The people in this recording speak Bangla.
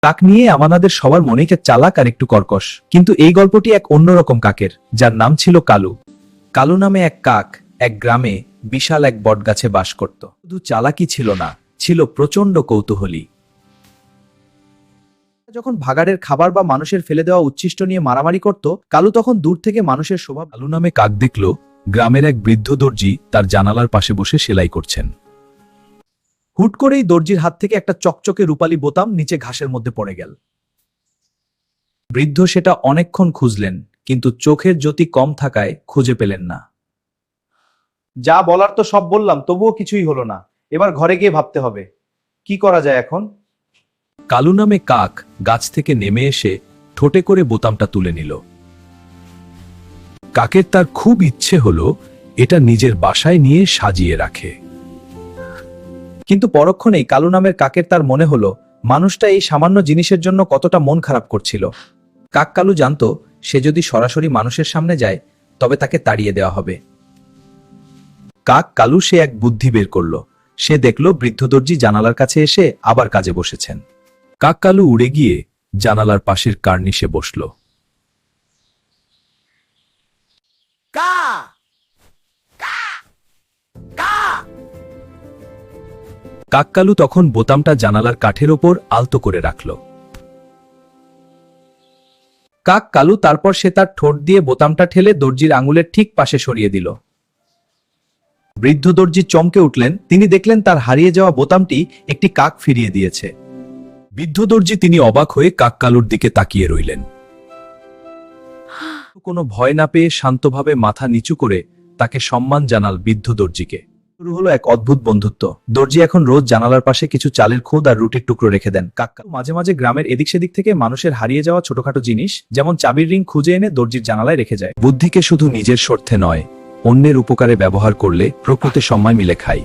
কাক নিয়ে আমাদের সবার মনেই চালাক আর একটু কর্কশ, কিন্তু এই গল্পটি এক অন্যরকম কাকের, যার নাম ছিল কালু। কালু নামে এক কাক এক গ্রামে বিশাল এক বটগাছে বাস করত। শুধু চালাকি ছিল না, ছিল প্রচন্ড কৌতূহলী। যখন ভাগাড়ের খাবার বা মানুষের ফেলে দেওয়া উচ্ছিষ্ট নিয়ে মারামারি করত, কালু তখন দূর থেকে মানুষের স্বভাব। কালু নামে কাক দেখল গ্রামের এক বৃদ্ধ দর্জি তার জানালার পাশে বসে সেলাই করছেন। হুট করেই দর্জির হাত থেকে একটা চকচকে রূপালী বোতাম নিচে ঘাসের মধ্যে পড়ে গেল। বৃদ্ধ সেটা অনেকক্ষণ খুঁজলেন, কিন্তু চোখের জ্যোতি কম থাকায় খুঁজে পেলেন না। যা বলার তো সব বললাম, তবুও কিছুই হলো না। এবার ঘরে গিয়ে ভাবতে হবে কি করা যায় এখন। কালু নামে কাক গাছ থেকে নেমে এসে ঠোঁটে করে বোতামটা তুলে নিল। কাকের তার খুব ইচ্ছে হলো এটা নিজের বাসায় নিয়ে সাজিয়ে রাখে। কিন্তু পরক্ষণেই কালু নামের কাকের তার মনে হলো মানুষটা এই সামান্য জিনিসের জন্য কতটা মন খারাপ করছিল। কাক কালু জানতো সে যদি সরাসরি মানুষের সামনে যায় তবে তাকে তাড়িয়ে দেওয়া হবে। কাক কালু সে এক বুদ্ধি বের করলো। সে দেখলো বৃদ্ধ দর্জি জানালার কাছে এসে আবার কাজে বসেছেন। কাক কালু উড়ে গিয়ে জানালার পাশের কার্নিশে বসল। কাক কালু তখন বোতামটা জানালার কাঠের ওপর আলতো করে রাখল। কাক কালু তারপর সে তার ঠোঁট দিয়ে বোতামটা ঠেলে দর্জির আঙুলের ঠিক পাশে সরিয়ে দিল। বৃদ্ধ দর্জি চমকে উঠলেন। তিনি দেখলেন তার হারিয়ে যাওয়া বোতামটি একটি কাক ফিরিয়ে দিয়েছে। বৃদ্ধ দর্জি তিনি অবাক হয়ে কাক কালুর দিকে তাকিয়ে রইলেন। কোনো ভয় না পেয়ে শান্তভাবে মাথা নিচু করে তাকে সম্মান জানাল বৃদ্ধ দর্জিকে। শুরু হলো এক অদ্ভুত বন্ধুত্ব। দর্জি এখন রোজ জানালার পাশে কিছু চালের খোদ আর রুটির টুকরো রেখে দেন। কাক কালু মাঝে মাঝে গ্রামের এদিক সেদিক থেকে মানুষের হারিয়ে যাওয়া ছোটখাটো জিনিস যেমন চাবির রিং খুঁজে এনে দর্জির জানালায় রেখে যায়। বুদ্ধিকে শুধু নিজের স্বার্থে নয়, অন্যের উপকারে ব্যবহার করলে প্রকৃতি সময় মিলে খায়।